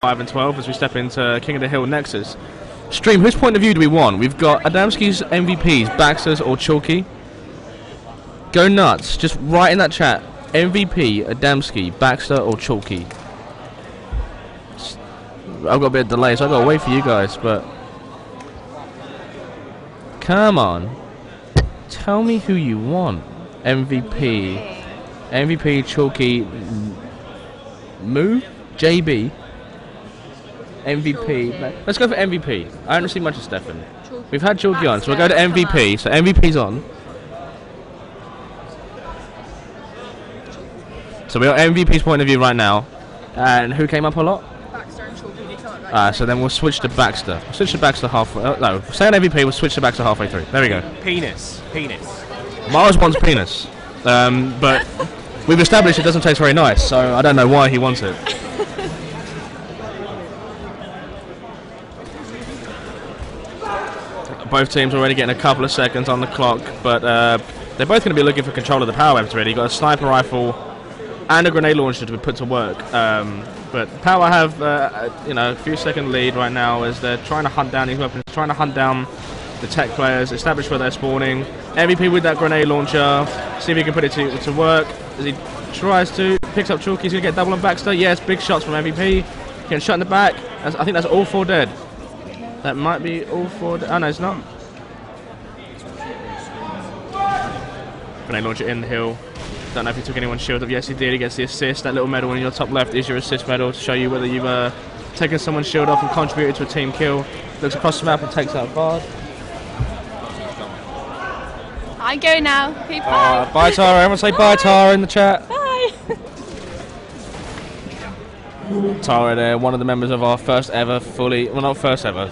5 and 12 as we step into King of the Hill Nexus. Stream, whose point of view do we want? We've got Adamski's MVPs, Baxter's or Chalky. Go nuts. Just write in that chat. MVP, Adamski, Baxter or Chalky. I've got a bit of delay, so I've got to wait for you guys, but... Come on. Tell me who you want. MVP. MVP, Chalky, Moo, JB. MVP. Let's go for MVP. I haven't seen much of Stefan. We've had Chalky on, so we'll go to MVP. So MVP's on. So we're at MVP's point of view right now. And who came up a lot? Baxter and Chalky. So then we'll switch to Baxter. We'll switch to Baxter halfway. No, say on MVP, we'll switch to Baxter halfway through. There we go. Penis. Miles wants penis. But we've established it doesn't taste very nice, so I don't know why he wants it. Both teams already getting a couple of seconds on the clock, but they're both going to be looking for control of the power weapons already. You've got a sniper rifle and a grenade launcher to be put to work. But Power have a few second lead right now as they're trying to hunt down these weapons, trying to hunt down the tech players, establish where they're spawning. MVP with that grenade launcher, see if he can put it to work. As he tries to, picks up Chalky, he's going to get double on Baxter. Yes, big shots from MVP. Getting shot in the back. I think that's all 4 dead. That might be all 4 dead. Oh no, it's not. Grenade launcher in the hill. Don't know if he took anyone's shield off. Yes, he did. He gets the assist. That little medal in your top left is your assist medal to show you whether you've taken someone's shield off and contributed to a team kill. Looks across the map and takes out guard. I go now. Okay, bye. Bye, Tara. Everyone say bye, Tara, in the chat. Bye. Tara there, one of the members of our first ever well, not first ever.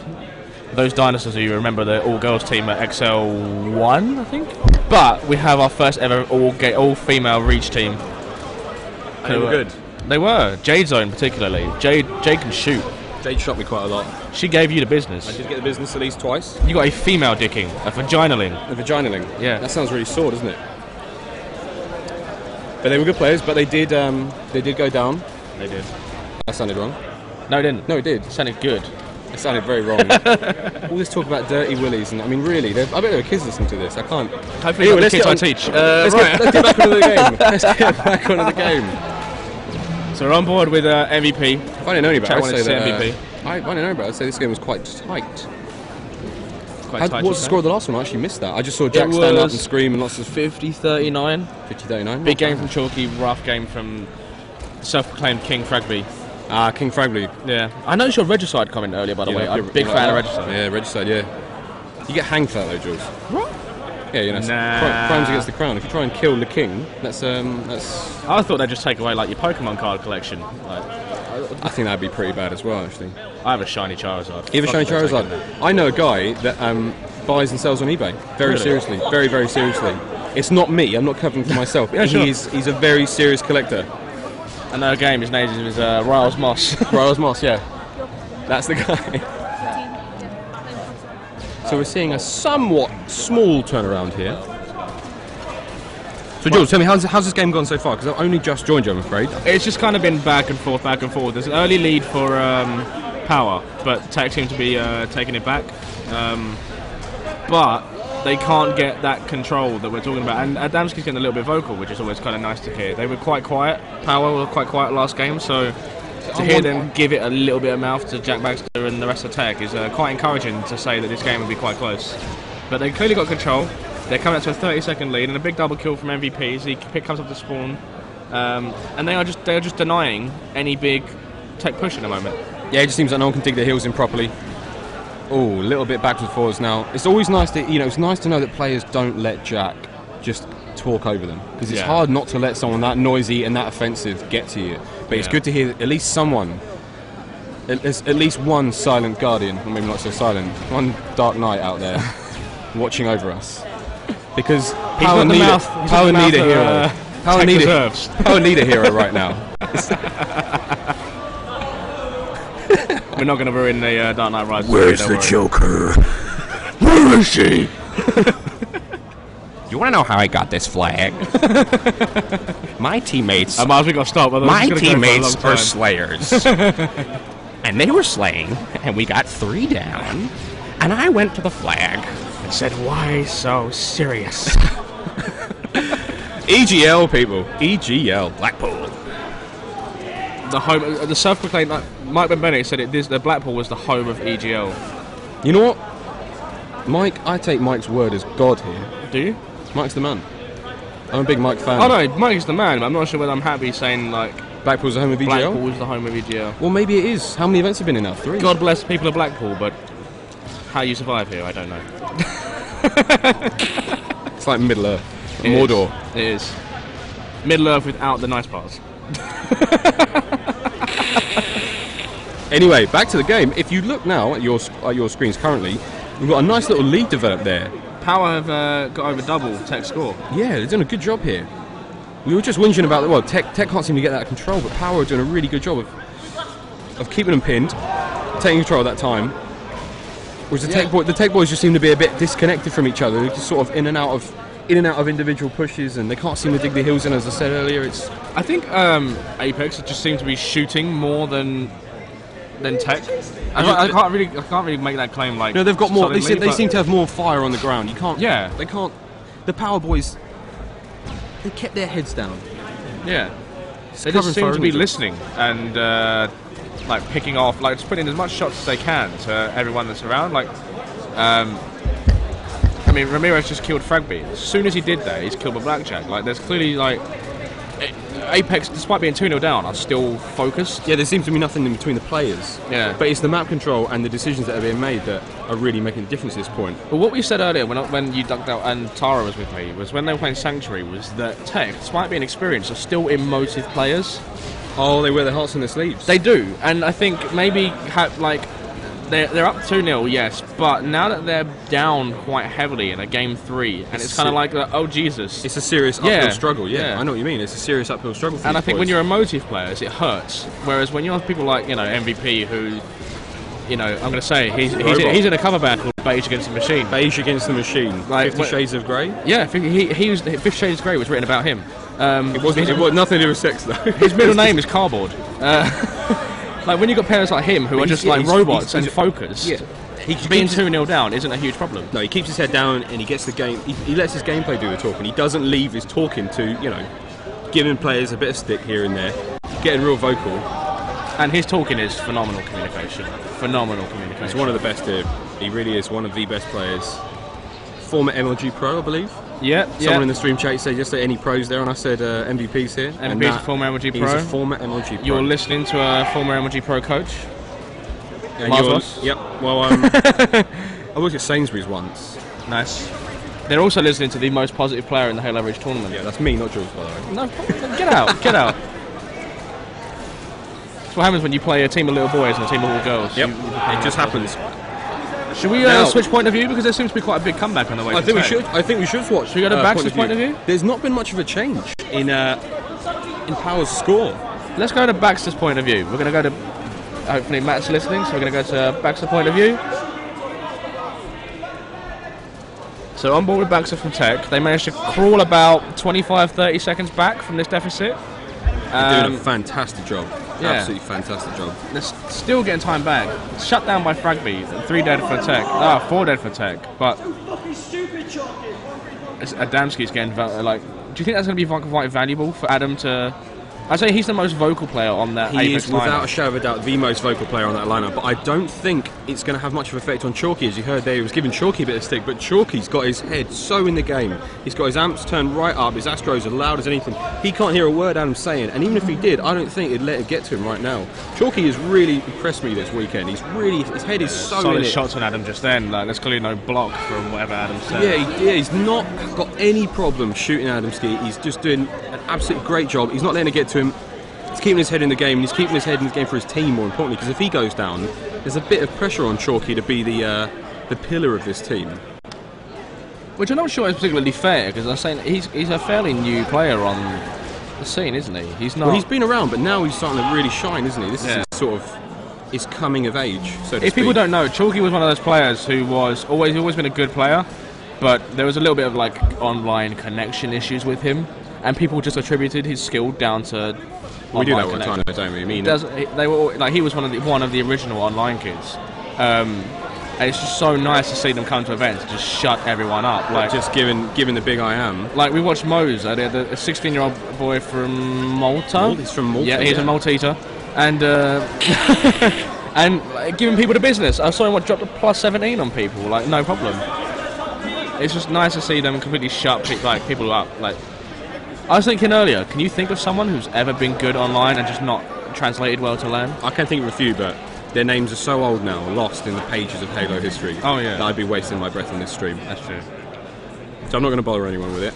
Those dinosaurs who you remember, the all-girls team at XL1, I think? But we have our first ever all-female Reach team. And they were good. They were. Jade Zone particularly. Jade can shoot. Jade shot me quite a lot. She gave you the business. I did get the business at least twice. You got a female dicking, a vaginaling. A vaginaling? Yeah. That sounds really sore, doesn't it? But they were good players, but they did go down. They did. That sounded wrong. No, it didn't. No, it did. It sounded good. It sounded very wrong. All this talk about dirty willies, and I mean, really, I bet there are kids listening to this. I can't. Hopefully, anyway, the kids I teach. Let's get back onto the game. Let's get back onto the game. So we're on board with MVP. If I didn't know any better, I'd say that. MVP. I didn't know about. I'd say this game was quite tight. Quite tight. What was the score of the last one? I actually missed that. I just saw Jack stand up and scream and lots of 50-39. 50-39. Big game from Chalky, rough game from self-proclaimed King Fragby. King Fragby. Yeah. I noticed your Regicide comment earlier, by the way. I'm a big fan of Regicide. Yeah, Regicide, yeah. You get hanged for that though, Jules. What? Yeah, you know, crimes against the crown. If you try and kill the king, that's... I thought they'd just take away, like, your Pokemon card collection. Like, I think that'd be pretty bad as well, actually. I have a shiny Charizard. You have a shiny Charizard? I know a guy that buys and sells on eBay. Very seriously. Very, very seriously. It's not me. I'm not covering for myself. Yeah, sure. He's a very serious collector. I know a game, his name is Riles Moss. Riles Moss, yeah. That's the guy. So we're seeing a somewhat small turnaround here. So Jules, tell me, how's this game gone so far? Because I've only just joined you, I'm afraid. It's just kind of been back and forth. There's an early lead for Power, but TEC seem to be taking it back. But they can't get that control that we're talking about. And Adamski's getting a little bit vocal, which is always kind of nice to hear. They were quite quiet. Power were quite quiet last game, so to hear them give it a little bit of mouth to Jack Baxter and the rest of TEC is quite encouraging to say that this game will be quite close. But they clearly got control. They're coming up to a 30-second lead and a big double kill from MVP as he comes up to spawn. And they are just denying any big TEC push at the moment. Yeah, it just seems like no one can dig their heels in properly. Oh, a little bit backwards and forwards now. It's always nice to, it's nice to know that players don't let Jack just talk over them, because it's hard not to let someone that noisy and that offensive get to you. But it's good to hear that at least someone, at least one silent guardian, or maybe not so silent, one dark knight out there watching over us. Because Power need a hero. Power need a hero right now. We're not going to ruin the Dark Knight Rises. Where's the Joker? Where is he? You want to know how I got this flag? My teammates. I might as well stop. My teammates are slayers. and they were slaying, and we got 3 down, and I went to the flag and said, why so serious? EGL, people. EGL, Blackpool. The home, the self-proclaimed, Mike Bennett said the Blackpool was the home of EGL. You know what? Mike, I take Mike's word as God here. Do you? Mike's the man. I'm a big Mike fan. Oh no, Mike's the man, but I'm not sure whether I'm happy saying, like... Blackpool's the home of EGL? Blackpool's the home of EGL. Well, maybe it is. How many events have been in now? 3? God bless the people of Blackpool, but how you survive here, I don't know. It's like Middle-earth. Mordor. It is. Middle-earth without the nice parts. Anyway, back to the game. If you look now at your screens currently, we've got a nice little lead developed there. Power have got over double TEC score. Yeah, they're doing a good job here. We were just whinging about TEC can't seem to get that out of control, but Power are doing a really good job of keeping them pinned, taking control at that time. Whereas the TEC boys just seem to be a bit disconnected from each other, just sort of in and out of individual pushes, and they can't seem to dig the heels in. As I said earlier, I think Apex just seems to be shooting more than TEC. I can't really make that claim. Like, no, they've got more. They solidly, seem to have more fire on the ground. You can't. Yeah, they can't. The Power boys, they kept their heads down. Yeah, they just seem to be listening and like picking off, like just putting as much shots as they can to everyone that's around. Like, I mean, Ramirez just killed Fragby. As soon as he did that, he's killed by Blackjack. Like, there's clearly like Apex, despite being 2-0 down, are still focused. Yeah, there seems to be nothing in between the players. Yeah. But it's the map control and the decisions that are being made that are really making a difference at this point. But what we said earlier, when you ducked out and Tara was with me, was when they were playing Sanctuary, was that TEC, despite being experienced, are still emotive players. Oh, they wear their hearts on their sleeves. They do, and I think maybe they're up 2-0, yes, but now that they're down quite heavily in a game 3, and it's kind of like, oh Jesus, it's a serious uphill struggle. Yeah, I know what you mean. It's a serious uphill struggle. For and I think boys. when you're emotive players, it hurts. Whereas when you have people like MVP, who, I'm going to say he's in a cover band called Beige Against the Machine. Beige Against the Machine. Like 50 Shades of Grey. Yeah, he was 50 Shades of Grey was written about him. It was nothing to do with sex though. His middle name is Cardboard. Like when you got players like him who are just like robots and focused, being 2-0 down isn't a huge problem. No, he keeps his head down and he gets the game. He lets his gameplay do the talking. He doesn't leave his talking to giving players a bit of stick here and there, getting real vocal. And his talking is phenomenal communication. Phenomenal communication. He's one of the best here. He really is one of the best players. Former MLG Pro, I believe. Yeah, Someone in the stream chat said just any pros there, and I said MVP's here. MVP's a former MLG Pro. He's a former MLG Pro. You're listening to a former MLG Pro coach. Yep. Well, I worked at Sainsbury's once. Nice. They're also listening to the most positive player in the Halo Ridge tournament. Yeah, that's me, not Jules, by the way. No, get out, get out. That's what happens when you play a team of little boys and a team of little girls. Yep, it just happens. Should we switch point of view, because there seems to be quite a big comeback on the way? I think we should watch. Should we go to Baxter's point of view? There's not been much of a change in Power's score. Let's go to Baxter's point of view. We're going to go to, hopefully Matt's listening, so we're going to go to Baxter's point of view. So on board with Baxter from TEC, they managed to crawl about 25-30 seconds back from this deficit. They're doing a fantastic job. Yeah. Absolutely fantastic job. They're still getting time back. Shut down by Fragby. 3 dead for TEC. 4 dead for TEC. But Adamski's getting like. Do you think that's going to be quite valuable for Adam to? I'd say he's the most vocal player on that. He Apex is, without lineup. a shadow of a doubt, the most vocal player on that lineup. But I don't think it's going to have much of an effect on Chalky. As you heard there, he was giving Chalky a bit of stick, but Chalky's got his head so in the game. He's got his amps turned right up, his Astros as loud as anything. He can't hear a word Adam's saying, and even if he did, I don't think it'd let it get to him right now. Chalky has really impressed me this weekend. His head is so solid in it. shots on Adam just then. Like, there's clearly no block from whatever Adam said. Yeah, he's not got any problem shooting Adamski. He's just doing an absolutely great job. He's not letting it get to him. He's keeping his head in the game, and he's keeping his head in the game for his team, more importantly, because if he goes down, there's a bit of pressure on Chalky to be the pillar of this team. Which I'm not sure is particularly fair, because I'm saying he's a fairly new player on the scene, isn't he? He's not. Well, he's been around, but now he's starting to really shine, isn't he? This is his sort of his coming of age, so to speak. If people don't know, Chalky was one of those players who was always been a good player, but there was a little bit of like online connection issues with him, and people just attributed his skill down to We do that all the time, don't we? I mean, they were like he was one of the original online kids. And it's just so nice to see them come to events and just shut everyone up. Like just giving the big I am. Like we watched Mose, a 16-year-old boy from Malta. He's from Malta. Yeah, he's a Malteser, and and giving people the business. I saw him drop a +17 on people. Like no problem. It's just nice to see them completely shut people up. Like I was thinking earlier, can you think of someone who's ever been good online and just not translated well to LAN? I can think of a few, but their names are so old now, lost in the pages of Halo history. Oh yeah. That I'd be wasting my breath on this stream. That's true. So I'm not going to bother anyone with it.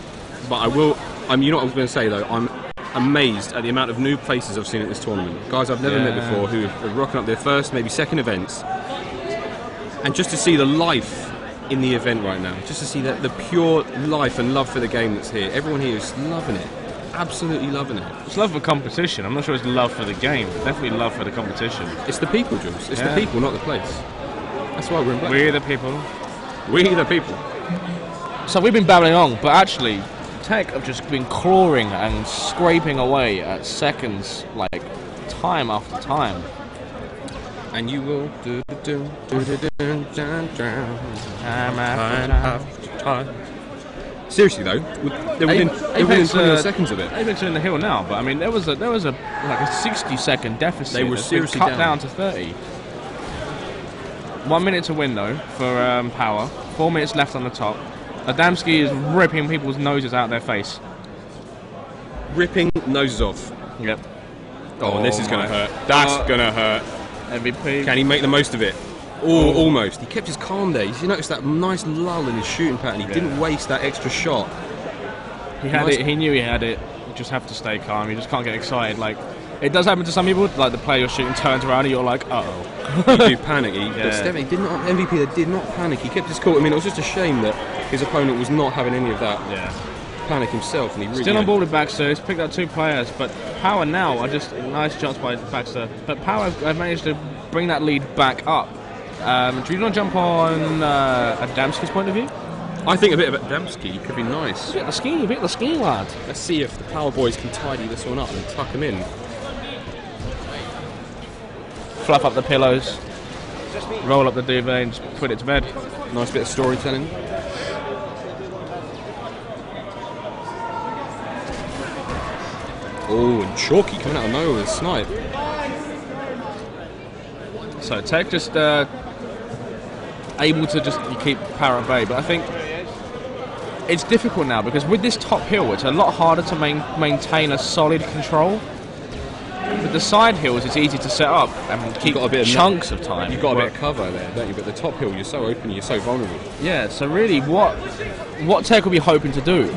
But I will. You know what I was going to say though. I'm amazed at the amount of new faces I've seen at this tournament. Guys I've never met before who are rocking up their first, maybe second events, and just to see the life in the event right now, just to see the pure life and love for the game that's here. Everyone here is loving it. Absolutely loving it. It's love for competition. I'm not sure it's love for the game, but definitely love for the competition. It's the people, Jules. It's the people, not the place. That's why we're in Blackpool. We're the people. We're the people. So we've been babbling on, but actually, TEC have just been clawing and scraping away at seconds, like time after time. And you will time after time. Seriously though, they're within 20 seconds of it. Apex are in the hill now, but I mean there was a like a 60-second deficit. They were seriously cut down to 30. 1 minute to win though for Power. 4 minutes left on the top. Adamski is ripping people's noses out their face. Ripping noses off. Yep. Oh, this is gonna hurt. That's gonna hurt. MVP. Can he make the most of it? Oh, almost. He kept his calm there. You notice that nice lull in his shooting pattern. He didn't waste that extra shot. He had it. He knew he had it. You just have to stay calm. You just can't get excited. Like it does happen to some people. Like the player you're shooting turns around and you're like, uh-oh. You do panic. But Stevie did not. MVP that did not panic. He kept his cool. I mean, it was just a shame that his opponent was not having any of that panic himself. And he really still on board with Baxter. He's picked up 2 players, but Power now are just nice shots by Baxter. But Power have managed to bring that lead back up. Do you want to jump on Adamski's point of view? I think a bit of Adamski could be nice. A bit of the ski, lad. Let's see if the Power Boys can tidy this one up and tuck him in. Fluff up the pillows, roll up the duvet and just put it to bed. Nice bit of storytelling. Oh, and Chalky coming out of nowhere with a snipe. So TEC just able to just keep Power at bay, but I think it's difficult now because with this top hill it's a lot harder to maintain a solid control. With the side hills it's easy to set up and keep chunks of time. You've got a bit of cover there, don't you? But the top hill you're so open, you're so vulnerable. Yeah, so really what TEC will be hoping to do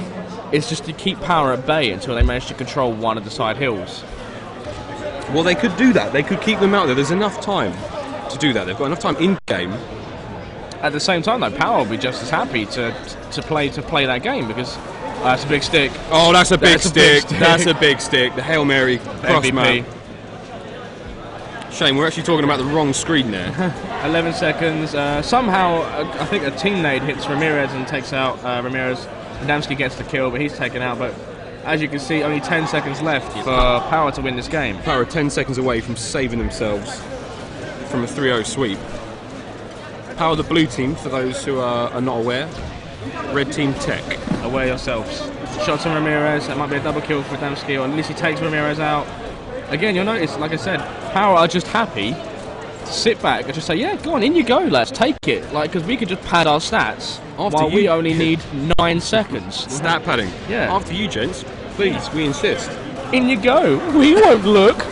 is just to keep Power at bay until they manage to control one of the side hills. Well, they could do that. They could keep them out there. There's enough time to do that. They've got enough time in game. At the same time, though, Power will be just as happy to play that game because that's a big stick. Oh, that's a big stick. That's a big stick. The Hail Mary cross man. Shame, we're actually talking about the wrong screen there. 11 seconds. Somehow, I think a team nade hits Ramirez and takes out Ramirez. Adamski gets the kill, but he's taken out. But as you can see, only 10 seconds left for Power to win this game. Power 10 seconds away from saving themselves from a 3-0 sweep. Power the blue team, for those who are not aware. Red team TEC. Aware yourselves. Shots on Ramirez. That might be a double kill for Adamski, or at least he takes Ramirez out. Again, you'll notice, like I said, Power are just happy to sit back and just say, yeah, go on, in you go, lads, take it. Like, because we could just pad our stats while we only need 9 seconds. Stat padding. Yeah. After you, gents. Please, we insist. In you go. We won't look.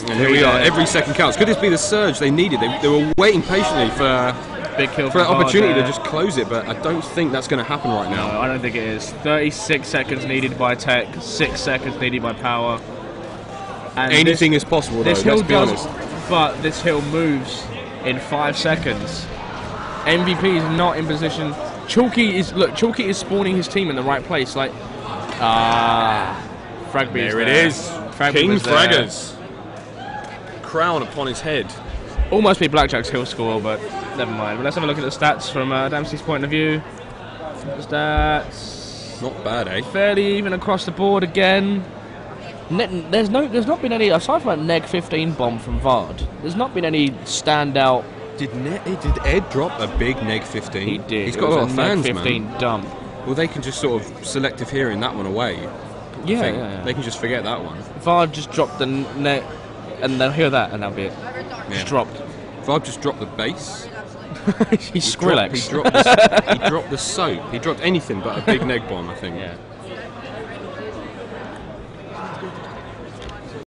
And here we are. Every second counts. Could this be the surge they needed? They were waiting patiently for big kill for an opportunity to just close it, but I don't think that's going to happen right now. No, I don't think it is. 36 seconds needed by TEC, 6 seconds needed by Power. And anything is possible, though, let's be honest. But this hill moves in 5 seconds. MVP is not in position. Chalky is spawning his team in the right place. Like, Fragby there it is. King Fraggers. Crown upon his head. Almost be Blackjack's hill score, but never mind. But let's have a look at the stats from Dempsey's point of view. Stats. Not bad, eh? Fairly even across the board again. There's not been any, aside from that neg 15 bomb from Vard, there's not been any standout. Did Ed drop a big neg 15? He did. He's got a lot of fans, neg 15 man. dump. Well, they can just sort of selective hearing that one away. Yeah. They can just forget that one. Vard just dropped the net, and they'll hear that, and that'll be it. Just dropped. Vard just dropped the bass. He's Skrillex. He dropped the soap. He dropped anything but a big neg bomb, I think. Yeah.